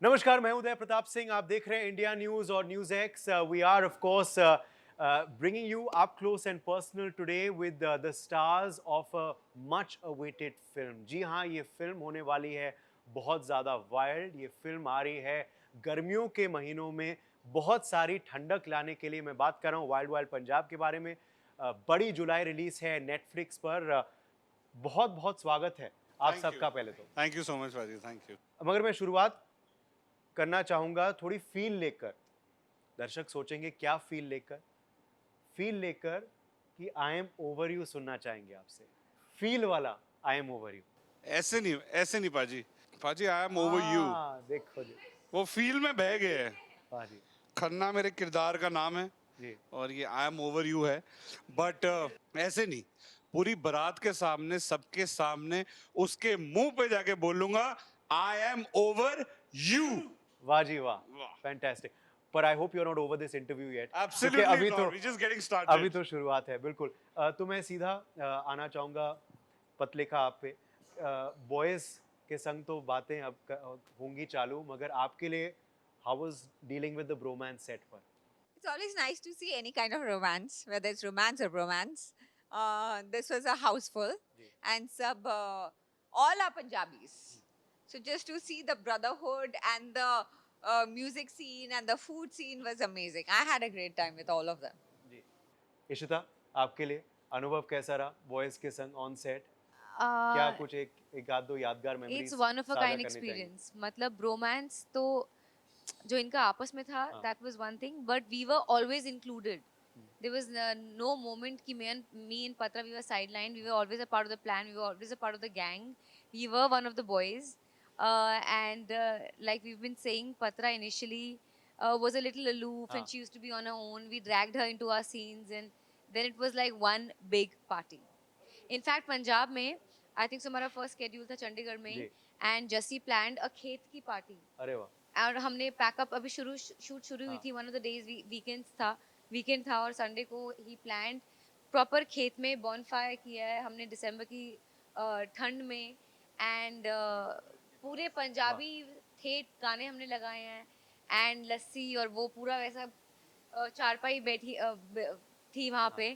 नमस्कार, मैं उदय प्रताप सिंह। आप देख रहे हैं इंडिया न्यूज़ और news X. We are of course bringing you up close and personal today with the stars of a much awaited film। जी हाँ, ये फिल्म होने वाली है बहुत ज़्यादा वाइल्ड। ये फिल्म आ रही है गर्मियों के महीनों में बहुत सारी ठंडक लाने के लिए। मैं बात कर रहा हूँ वाइल्ड वाइल्ड पंजाब के बारे में। बड़ी जुलाई रिलीज है नेटफ्लिक्स पर। बहुत बहुत स्वागत है आप थैंक यू सबका पहले तो। थैंक यू सो मच भाजी थैंक यू। मगर मैं शुरुआत करना चाहूंगा थोड़ी फील लेकर। दर्शक सोचेंगे क्या फील लेकर? फील लेकर कि आई एम ओवर यू सुनना चाहेंगे आपसे। फील वाला आई एम ओवर यू। ऐसे नहीं पाजी। पाजी आई एम ओवर यू। देखो जी। वो फील में बह गए हैं। वाह जी। खन्ना मेरे किरदार का नाम है जी। और ये आई एम ओवर यू है। बट ऐसे नहीं, पूरी बारात के सामने, सबके सामने उसके मुंह पे जाके बोलूंगा आई एम ओवर यू। वाह जी वाह। वाह। फैंटास्टिक। पर I hope you are not over this interview yet, क्योंकि absolutely not, we just getting अभी स्टार्टेड। तो शुरुआत है बिल्कुल। तो मैं सीधा आना चाहूंगा पतले का आप पे। बॉयज के संग तो बातें अब होंगी चालू, मगर आपके लिए how was dealing with the bromance set पर? It's always nice to see any kind of romance, whether it's romance or romance. This was a house full, ji. and all are Punjabis. So just to see the brotherhood and the music scene and the food scene was amazing. I had a great time with all of them. जी। इशिता, आपके लिए अनुभव कैसा रहा boys के संग on set? क्या Uh, कुछ एक एक आध दो यादगार it's memories one of a साझा kind करनी चाहेंगे? experience. मतलब रोमांस तो जो इनका आपस में था, हाँ। that was one thing, but we were always included. There was no moment कि me and Patra, we were sidelined. We were always a part of the plan. We were always a part of the gang. We were one of the boys. And like we've been saying, Patra initially was a little aloof हाँ। and she used to be on her own. We dragged her into our scenes and then it was like one big party. In fact Punjab में I think हमारा first schedule था चंडीगढ़ में जी। And जसी planned अ खेत की party अरे वाह। और हमने पैकअप अभी शूट शुरू हुई हाँ। थी one of the days weekend था और संडे को ही प्लान्ड प्रॉपर खेत में बॉनफायर किया है हमने दिसंबर की ठंड में एंड पूरे पंजाबी थे गाने हमने लगाए हैं एंड लस्सी और वो पूरा वैसा चारपाई बैठी थी वहाँ पे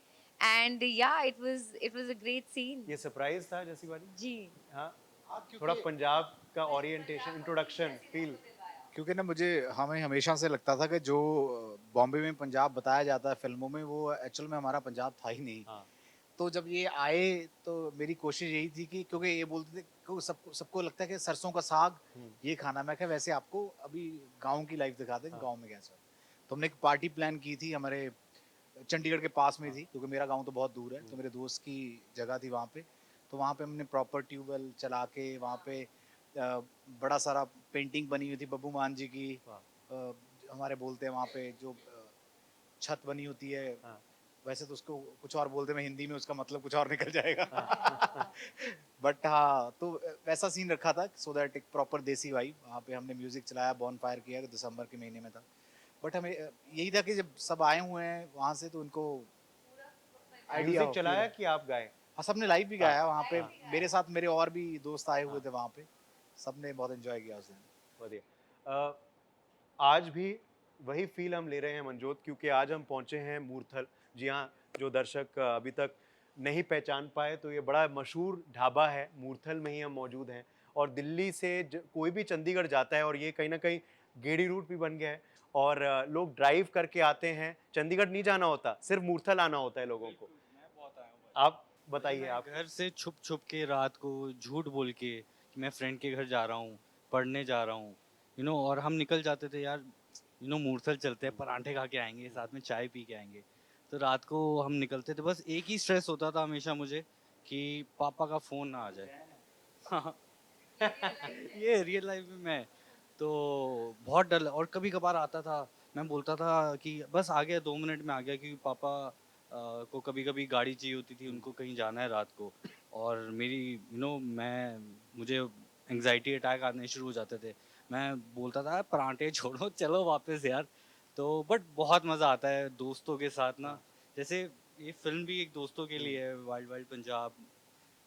एंड या it was a great scene ये सरप्राइज था जैसी वाली? जी हाँ। थोड़ा पंजाब का ओरिएंटेशन, इंट्रोडक्शन, फील। क्योंकि ना मुझे हमें हमेशा से लगता था कि जो बॉम्बे में पंजाब बताया जाता है फिल्मों में वो एक्चुअल में हमारा पंजाब था ही नहीं। हाँ। तो जब ये आए तो मेरी कोशिश यही थी कि क्योंकि ये बोलते थे कि सबको सबको लगता है कि सरसों का साग ये खाना। मैं कहा वैसे आपको अभी गांव की लाइफ दिखाते हैं हाँ। गांव में कैसा। तो हमने एक पार्टी प्लान की थी हमारे चंडीगढ़ के पास में हाँ। थी क्योंकि मेरा गांव तो बहुत दूर है। तो मेरे दोस्त की जगह थी वहाँ पे। तो वहाँ पे हमने प्रॉपर ट्यूबवेल चला के वहाँ पे बड़ा सारा पेंटिंग बनी हुई थी बब्बू मान जी की। वाह। हमारे बोलते हैं वहाँ पे जो छत बनी होती है। हाँ। वैसे तो उसको कुछ और बोलते हैं, मैं हिंदी में उसका मतलब कुछ और निकल जाएगा। हाँ। बट हाँ, तो वैसा सीन रखा था सो दैट एक प्रॉपर देसी वाइब। वहाँ पे हमने म्यूजिक चलाया, बॉन फायर किया, दिसंबर के महीने में था। बट हमें यही था कि जब सब आए हुए हैं वहाँ से तो उनको आइडिया म्यूजिक चलाया कि आप गाए? हाँ, सबने लाइव भी गाया वहाँ पे। हाँ। मेरे साथ मेरे और भी दोस्त आए हुए हाँ। थे वहाँ पे। सबने बहुत एंजॉय किया उस दिन। बढ़िया। आज भी वही फील हम ले रहे हैं मनजोत, क्योंकि आज हम पहुंचे हैं मूर्थल। जी हाँ, जो दर्शक अभी तक नहीं पहचान पाए तो ये बड़ा मशहूर ढाबा है, मूर्थल में ही हम मौजूद हैं। और दिल्ली से कोई भी चंडीगढ़ जाता है, और ये कहीं ना कहीं गेड़ी रूट भी बन गया है, और लोग ड्राइव करके आते हैं। चंडीगढ़ नहीं जाना होता, सिर्फ मूर्थल आना होता है लोगों को। मैं बहुत आया हूँ आप बताइए। मैं आप घर से छुप छुप के रात को झूठ बोल के कि मैं फ्रेंड के घर जा रहा हूँ, पढ़ने जा रहा हूँ, और हम निकल जाते थे यार, मूर्थल चलते हैं, पराठे खा के आएंगे, साथ में चाय पी के आएंगे। तो रात को हम निकलते थे, बस एक ही स्ट्रेस होता था हमेशा मुझे कि पापा का फ़ोन ना आ जाए। हाँ, ये रियल लाइफ में मैं तो बहुत डर और कभी कभार आता था। मैं बोलता था कि बस आ गया, 2 मिनट में आ गया, क्योंकि पापा को कभी कभी गाड़ी चाहिए होती थी, उनको कहीं जाना है रात को। और मेरी मैं मुझे एंग्जाइटी अटैक आने शुरू हो जाते थे। मैं बोलता था पराठे छोड़ो, चलो वापस यार। तो बट बहुत मज़ा आता है दोस्तों के साथ ना। जैसे ये फिल्म भी एक दोस्तों के लिए है, वाइल्ड वाइल्ड पंजाब।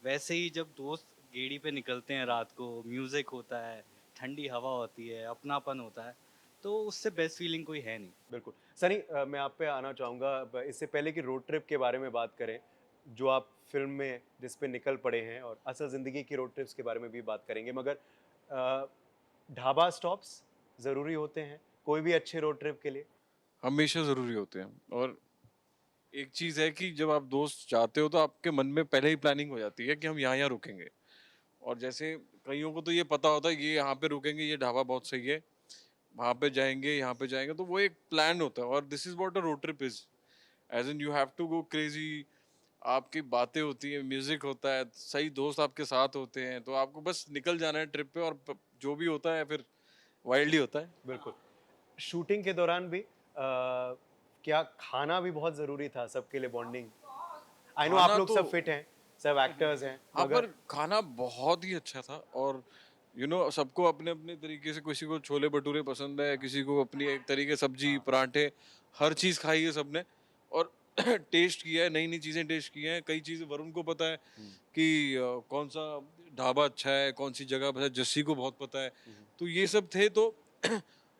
वैसे ही जब दोस्त गेड़ी पे निकलते हैं रात को, म्यूजिक होता है, ठंडी हवा होती है, अपनापन होता है, तो उससे बेस्ट फीलिंग कोई है नहीं। बिल्कुल सनी, मैं आप पे आना चाहूँगा इससे पहले कि रोड ट्रिप के बारे में बात करें, जो आप फिल्म में जिस पे निकल पड़े हैं, और असल ज़िंदगी की रोड ट्रिप्स के बारे में भी बात करेंगे, मगर ढाबा स्टॉप्स ज़रूरी होते हैं कोई भी अच्छे रोड ट्रिप के लिए? हमेशा ज़रूरी होते हैं। और एक चीज़ है कि जब आप दोस्त जाते हो तो आपके मन में पहले ही प्लानिंग हो जाती है कि हम यहाँ-यहाँ रुकेंगे। और जैसे कईयों को तो ये पता होता है ये यहाँ पे रुकेंगे, ये ढाबा बहुत सही है, वहाँ पे जाएँगे, यहाँ पे जाएँगे, तो वो एक प्लान होता है। और this is what a road trip is. As in you have to go crazy, आपकी बातें होती हैं, म्यूज़िक होता है, सही दोस्त आपके साथ होते हैं, तो आपको बस निकल जाना है ट्रिप पे और प जो भी होता है फिर वाइल्ड ही होता है। बिल्कुल। शूटिंग के दौरान भी क्या खाना भी बहुत ज़रूरी था सबके लिए बॉन्डिंग? आई नो आप खाना लोग तो सब फिट हैं, सब एक्टर्स हैं, हाँ, मगर पर खाना बहुत ही अच्छा था। और सबको अपने-अपने तरीके से, किसी को छोले भटूरे पसंद है, किसी को अपनी एक तरीके सब्जी, पराठे, हर चीज़ खाई है सबने। और टेस्ट किया है, नई-नई चीज़ें टेस्ट की हैं। कई चीज़ें वरुण को पता है कि कौन-सा ढाबा अच्छा है, कौन-सी जगह पता है, जस्सी को बहुत पता है। तो ये सब थे, तो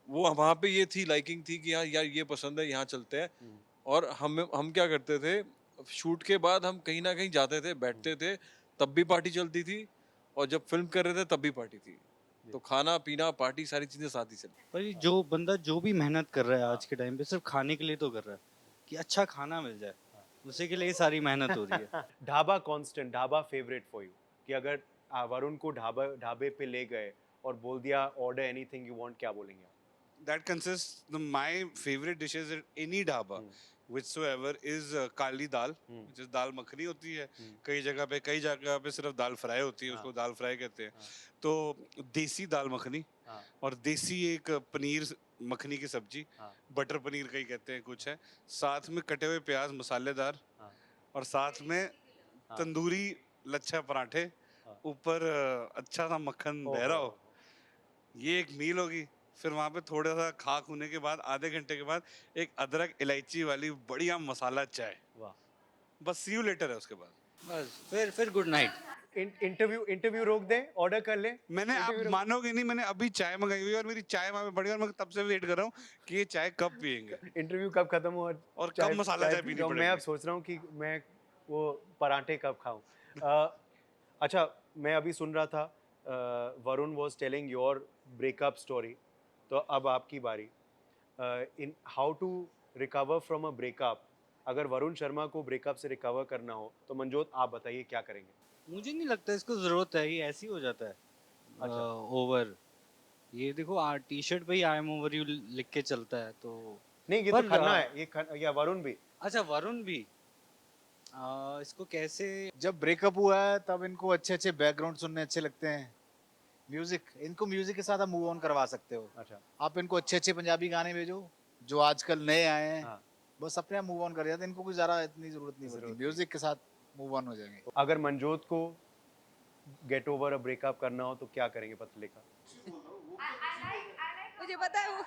वो वहाँ पे ये थी, लाइकिंग थी कि हाँ, यार ये पसंद है, यहाँ चलते हैं। और हम क्या करते थे, शूट के बाद हम कहीं न कहीं जाते थे, बैठते थे, तब भी पार्टी चलती थी, और जब फ़िल्म कर रहे थे तब भी पार्टी थी। तो खाना-पीना, पार्टी, सारी चीज़ें साथ ही चलती। पर ये जो बंदा जो भी मेहनत कर रहा है आज के टाइम पे, सिर्फ खाने के लिए तो कर रहा है, कि अच्छा खाना मिल जाए, उसी के लिए ये सारी मेहनत हो रही है। Dhaba constant, dhaba favourite for you, कि अगर वरुण को ढाबे पे ले गए और बोल दिया ऑर्डर एनीथिंग यू वांट, क्या बोलेंगे आप? That consists my favorite dishes at any dhaba whichsoever is Kali dal, which is दाल मखनी होती है। कई जगह पे सिर्फ दाल फ्राई होती है, उसको दाल फ्राई कहते हैं। तो देसी दाल मखनी, हाँ, और देसी एक पनीर मखनी की सब्जी, हाँ, बटर पनीर कई कहते हैं कुछ है, साथ में कटे हुए प्याज मसालेदार, हाँ, और साथ में तंदूरी लच्छा पराठे, हाँ। ऊपर अच्छा सा मक्खन बह रहा हो। ये एक मील होगी। फिर वहाँ पे थोड़ा सा खा खूने के बाद आधे घंटे के बाद एक अदरक इलायची वाली बढ़िया मसाला चाय, वाह। बस सी यू लेटर है उसके बाद। बस फिर गुड नाइट। इंटरव्यू रोक दें, ऑर्डर कर लें? मैंने, आप इंटरव्यू मानोगे नहीं, मैंने अभी चाय मंगाई हुई है और मेरी चाय वहाँ पे पड़ी है और मैं तब से वेट कर रहा हूँ कि ये चाय कब पियेंगे इंटरव्यू कब खत्म हो और कब मसाला चाय पीनी मैं अब पड़ेगी। सोच रहा हूँ कि मैं वो पराठे कब खाऊं। अच्छा, मैं अभी सुन रहा था Varun was telling your breakup story, तो अब आपकी बारी। In how to recover from a breakup, अगर वरुण शर्मा को ब्रेकअप से रिकवर करना हो तो मंजोत आप बताइए क्या करेंगे? मुझे नहीं लगता इसको जरूरत है, ये ऐसे ही हो जाता है। अच्छा। ओवर, ये देखो टी शर्ट पे ही आई एम ओवर यू लिख के चलता है, तो नहीं, ये तो पर खन्ना है, या वरुण भी। अच्छा वरुण भी इसको कैसे। जब ब्रेकअप हुआ है तब इनको अच्छे अच्छे बैकग्राउंड सुनने अच्छे लगते हैं, म्यूजिक, इनको म्यूजिक के साथ आप मूव ऑन करवा सकते हो। अच्छा। आप इनको अच्छे अच्छे पंजाबी गाने भेजो जो आजकल नए आए हैं, हाँ। बस अपने आप मूव ऑन कर जाते हैं, इनको कुछ ज़्यादा इतनी ज़रूरत नहीं पड़ती, म्यूजिक के साथ मूव ऑन हो जाएंगे। अगर मंजोत को गेट ओवर अ ब्रेकअप करना हो तो क्या करेंगे पतले का? मुझे पता है वो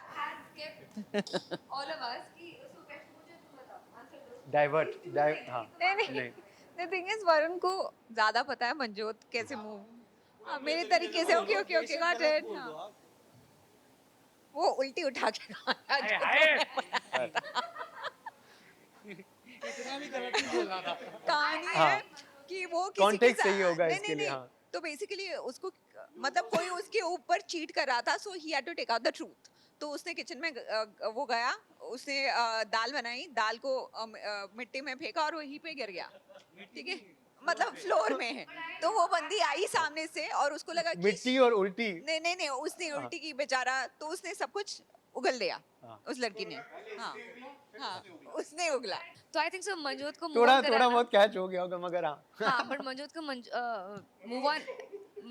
all of us कि उसको question पूछे, तुम बताओ, answer दो। डाइवर्ट, हाँ। नहीं, the thing is वरुण को ज्यादा पता है मंजोत कैसे मूव, मेरे तरीके से okay okay okay got it. वो उल्टी उठा के खाया जो तुम्हें पता था। कहानी है कि वो किसी के Context साथ, सही होगा नहीं, इसके नहीं, लिए, नहीं, हाँ। तो बेसिकली उसको मतलब कोई उसके ऊपर चीट कर रहा था, so he had to take out the truth. तो उसने किचन में वो गया, उसने दाल बनाई, दाल को मिट्टी में फेंका और वहीं पे गिर गया, ठीक है, मतलब फ्लोर में है। तो वो बंदी आई सामने से और उसको लगा कि मिट्टी और उल्टी। नहीं नहीं नहीं, उसने उल्टी की बेचारा, तो उसने सब कुछ उगल दिया उस लड़की ने। हाँ हाँ, उसने उगला। तो आई थिंक सो मंजोत को थोड़ा बहुत कैच हो गया होगा, मगर हाँ। हाँ, बट मंजोत को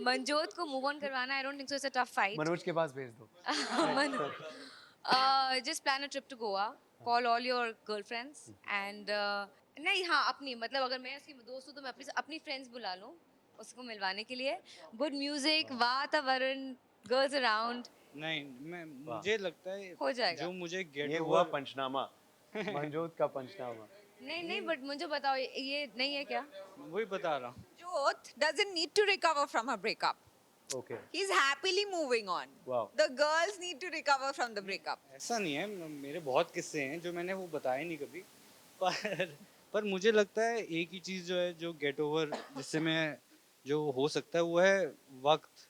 मंजोत को मूव ऑन करवाना, I don't think so it's a tough fight. Manoj के पास भेज दो। Just plan a trip to Goa, call all your girlfriends and नहीं, हाँ, अपनी, मतलब अगर मैं उसकी दोस्त हूँ तो मैं अपनी फ्रेंड्स बुला लूँ उसको मिलवाने के लिए। गुड म्यूजिक, वातावरण, गर्ल्स अराउंड, नहीं, मुझे लगता है हो जाएगा। जो मुझे गेट ये हुआ ओवर, पंचनामा, मंजोत का पंचनामा। नहीं, बट मुझे बताओ, ये नहीं है क्या? वही बता रहा हूँ। Jyoth doesn't need to recover from her breakup. Okay. He's happily moving on. Wow. The girls need to recover from the breakup. ऐसा नहीं है, मेरे बहुत किस्से हैं जो मैंने वो बताए नहीं कभी, पर मुझे लगता है एक ही चीज़ जो है, जो गेट ओवर जिससे मैं जो हो सकता है वो है वक्त।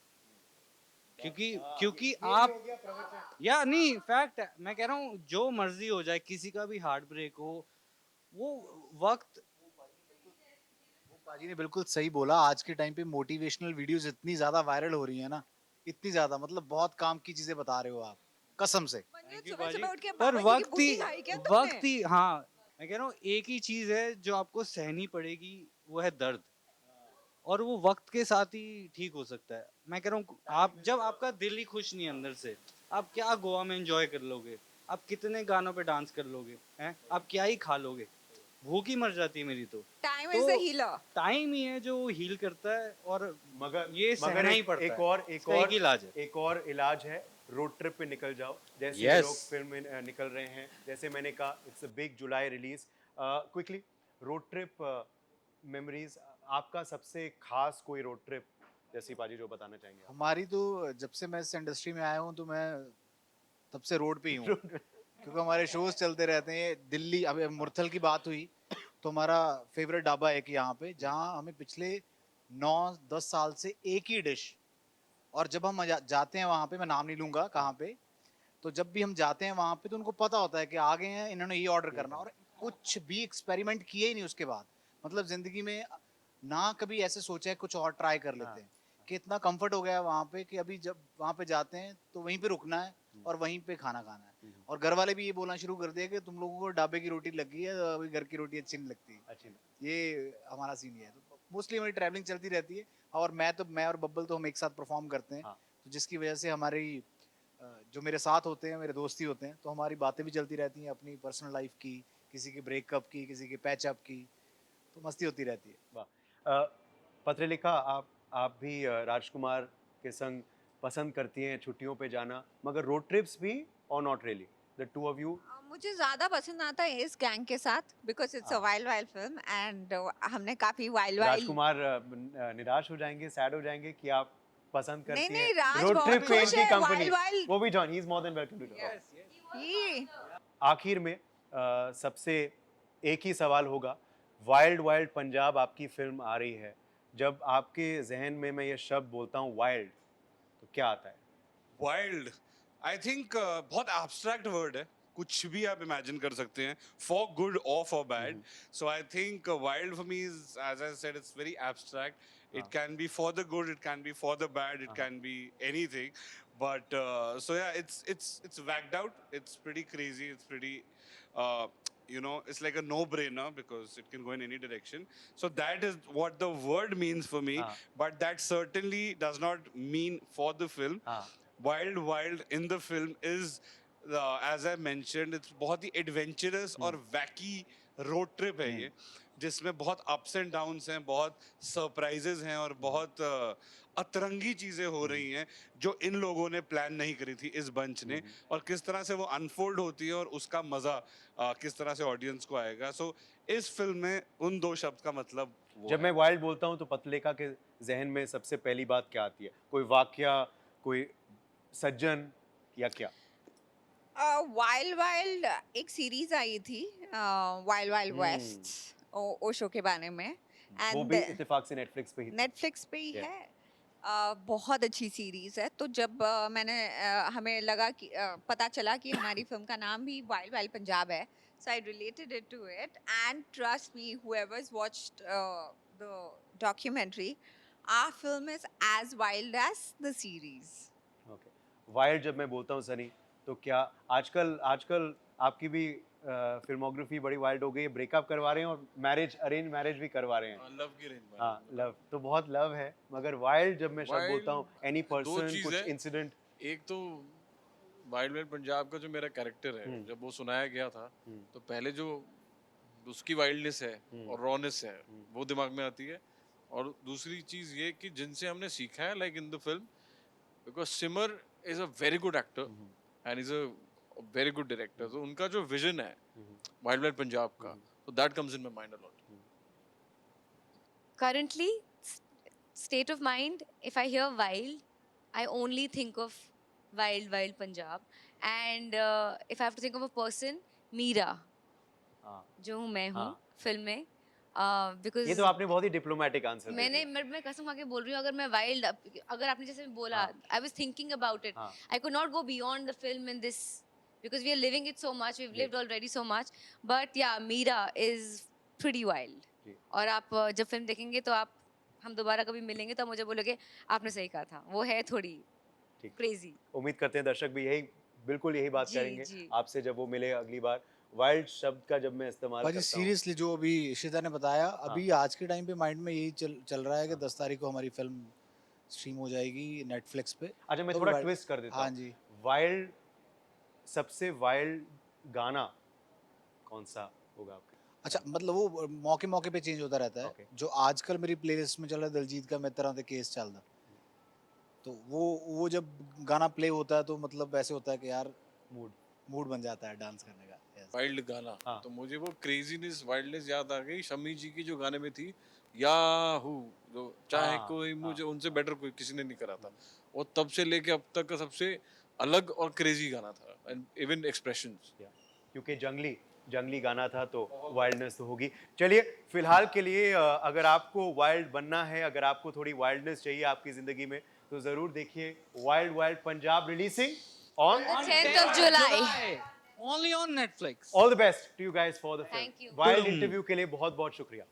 क्योंकि आप या नहीं, फैक्ट है, मैं कह रहा हूँ जो मर्जी हो जाए, किसी का भी हार्ट ब्रेक हो, वो वक्त। पाजी ने बिल्कुल सही बोला। आज के टाइम पे मोटिवेशनल वीडियोस इतनी ज्यादा वायरल हो रही है ना, इतनी ज्यादा, मतलब बहुत काम की चीजें बता रहे हो आप, कसम से। मंजू, सुबह-सुबह उठ के पर बाबा जी की वक्त बूटी ही खाई क्या तुमने? वक्त ही हाँ, मैं कह रहा हूँ एक ही चीज है जो आपको सहनी पड़ेगी, वो है दर्द, और वो वक्त के साथ ही ठीक हो सकता है। मैं कह रहा हूँ आप जब आपका दिल ही खुश नहीं है अंदर से, आप क्या गोवा में एंजॉय कर लोगे? आप कितने गानों पे डांस कर लोगे? हैं? आप क्या ही खा लोगे? भूख ही मर जाती है मेरी तो। Time is the healer. Time ही है जो हील करता है, और मगर ये सहना ही पड़ता एक है। और इसका एक ही इलाज है। एक और इलाज है, रोड ट्रिप पे निकल जाओ। जैसे ये Yes. लोग फिल्म में निकल रहे हैं, जैसे मैंने कहा it's a big July release. Quickly, road trip memories, आपका सबसे खास कोई रोड ट्रिप जैसी पाजी जो बताना चाहेंगे आप? हमारी तो जब से मैं इस इंडस्ट्री में आया हूँ तो मैं तब से रोड पे ही हूँ, क्योंकि हमारे शोज चलते रहते हैं। दिल्ली, अब मुरथल की बात हुई तो हमारा फेवरेट ढाबा है कि यहाँ पे, जहाँ हमें पिछले 9-10 साल से एक ही डिश, और जब हम जाते हैं वहाँ पे, मैं नाम नहीं लूंगा कहाँ पे, तो जब भी हम जाते हैं वहाँ पे तो उनको पता होता है कि आ गए हैं, इन्होंने ये ऑर्डर करना, और कुछ भी एक्सपेरिमेंट किए ही नहीं उसके बाद। मतलब जिंदगी में ना कभी ऐसे सोचा है कुछ और ट्राई कर लेते हैं, कि इतना कंफर्ट हो गया है वहाँ पे कि अभी जब वहाँ पे जाते हैं तो वहीं पे रुकना है और वहीं पे खाना खाना है। और घर वाले भी ये बोलना शुरू कर दिया कि तुम लोगों को ढाबे की रोटी लगी है, अभी घर की रोटी अच्छी नहीं लगती। अच्छी ये हमारा सीन ये है। तो मोस्टली हमारी ट्रैवलिंग चलती रहती है, और मैं और बब्बल तो हम एक साथ परफॉर्म करते हैं। हाँ। तो जिसकी वजह से हमारी जो मेरे साथ होते हैं, मेरे दोस्ती होते हैं, तो हमारी बातें भी चलती रहती हैं अपनी पर्सनल लाइफ की, किसी की ब्रेकअप की, किसी की पैचअप की, तो मस्ती होती रहती है। वाह। पत्रलेखा, आप भी राजकुमार के संग पसंद करती हैं छुट्टियों पे जाना, मगर रोड ट्रिप्स भी और not really, the two of you? मुझे ज्यादा पसंद आता है इस गैंग के साथ, because it's a wild wild film, and हमने काफी वाइल्ड वाइल्ड। राजकुमार निराश हो जाएंगे, सैड हो जाएंगे कि आप पसंद नहीं करती नहीं, हैं राज रोड बहुत ट्रिप पे खुश इनकी है, कंपनी? Wild wild. वो भी join, he is more than welcome to talk. ये आखिर में सबसे एक ही सवाल होगा, वाइल्ड वाइल्ड पंजाब आपकी फिल्म आ रही है, जब आपके जहन में मैं ये शब्द बोलता हूँ वाइल्ड, तो क्या आता है? वाइल्ड, आई थिंक बहुत एब्स्ट्रैक्ट वर्ड है, कुछ भी आप इमेजिन कर सकते हैं, फॉर गुड और for bad. So I think wild for me is, as I said, it's very abstract. It can be for the good, it can be for the bad, it can be anything. But so yeah, it's whacked out. It's pretty crazy. It's pretty, uh, it's like a no-brainer because it can go in any direction. So that is what the word means for me. But that certainly does not mean for the film. Wild Wild in the film is, as I mentioned, it's बहुत ही adventurous और wacky road trip है ये, जिसमें बहुत ups and downs हैं, बहुत surprises हैं, और बहुत अतरंगी चीजें हो रही हैं जो इन लोगों ने प्लान नहीं करी थी, इस बंच ने, और किस तरह से वो अनफोल्ड होती है और उसका मजा किस तरह से ऑडियंस को आएगा। सो इस फिल्म में उन दो शब्द का मतलब वो जब है। मैं वाइल्ड बोलता हूँ तो पत्रलेखा के जहन में सबसे पहली बात क्या आती है? कोई वाकया, कोई सज्जन, या क्या? वाइल्ड वाइल्ड एक सीरीज आई थी, वाइल्ड वाइल्ड वेस्ट, ओशो के बारे में, वो भी इत्तेफाक से नेटफ्लिक्स पे ही थी। नेटफ्लिक्स पे ही Yeah. है। बहुत अच्छी सीरीज है। तो जब हमें लगा कि पता चला कि हमारी फिल्म का नाम भी वाइल्ड वाइल्ड पंजाब है, so I related it to it, and trust me, whoever's watched the documentary, our film is as wild as the series. Okay. Wild जब मैं बोलता हूँ सनी, तो क्या आजकल आजकल आपकी भी फिल्मोग्राफी बड़ी वाइल्ड हो गई है, ब्रेकअप करवा रहे हैं और मैरिज, अरेंज मैरिज भी करवा रहे हैं। लव की रेंज में। हाँ, लव तो बहुत लव है, मगर वाइल्ड जब मैं शब्द बोलता हूँ, एनी दो पर्सन, चीज़ कुछ है। इंसिडेंट। एक तो वाइल्ड वाइल्ड पंजाब का जो मेरा कैरेक्टर है, जब वो सुनाया गया था, तो पहले जो उसकी वाइल्डनेस है और रॉनेस है, वो दिमाग में आती है। और दूसरी चीज ये कि जिनसे हमने सीखा है, like in the film, because Simar is a very good actor and is a very good director, तो उनका जो विजन है वाइल्ड वाइल्ड पंजाब का, तो that comes in my mind a lot. Currently, state of mind, if I hear wild, I only think of wild, wild Punjab. And if I have to think of a person, Meera, हाँ, जो हूँ मैं हूँ हाँ। Film में. Because ये तो आपने बहुत ही डिप्लोमेटिक आंसर दे मैंने दिया। मैं कसम खा के बोल रही हूँ, अगर मैं वाइल्ड, अगर आपने जैसे बोला, हाँ। I was thinking about it, हाँ। I could not go beyond the film in this, because we are living it so much, we have जी। Lived already so much. But yeah, Meera is pretty wild. जी। और आप जब film देखेंगे तो आप, हम दोबारा कभी मिलेंगे तो आप मुझे बोलोगे आपने सही कहा था, वो है थोड़ी ठीक। क्रेजी. उम्मीद करते हैं दर्शक भी बिल्कुल यही बात जी, करेंगे जी. आपसे जब वो मिले अगली बार. वाइल्ड शब्द का जब मैं इस्तेमाल भाजी करता हूँ. सीरियसली जो अभी इशिता ने बताया, अभी आज के टाइम पे माइंड में यही चल रहा है कि 10 तारीख को हमारी फिल्म स्ट्रीम हो जाएगी नेटफ्लिक्स पे. अच्छा, मैं तो थोड़ा वाइल्ड- ट्विस्ट कर देता हाँ हूँ. जी. वाइल्ड, सबसे वाइल्ड गाना कौन सा होगा आपका? अच्छा, मतलब वो मौके मौके पे चेंज होता रहता है. Okay. जो आजकल मेरी प्लेलिस्ट में चल रहा है दिलजीत का मैं तरह दे केस चलदा, तो वो जब गाना प्ले होता है तो मतलब ऐसे होता है कि यार मूड. मूड बन जाता है डांस करने का. Yes. वाइल्ड गाना, हाँ. तो मुझे वो क्रेजीनेस वाइल्डनेस याद आ गई शमी जी की जो गाने में थी, याहू, जो चाहे हाँ, कोई हाँ. मुझे उनसे बेटर कोई किसी ने नहीं करा था. वो तब से लेके अब तक का सबसे अलग और क्रेजी गाना था, एंड इवन एक्सप्रेशंस. क्योंकि जंगली गाना था तो वाइल्डनेस तो होगी. चलिए, फिलहाल के लिए अगर आपको वाइल्ड बनना है, अगर आपको थोड़ी वाइल्डनेस चाहिए आपकी जिंदगी में, तो जरूर देखिए wild wild Punjab, releasing on 10th of July. Only on Netflix. All the best to you guys for the Thank you. Film. Wild interview के लिए बहुत बहुत शुक्रिया.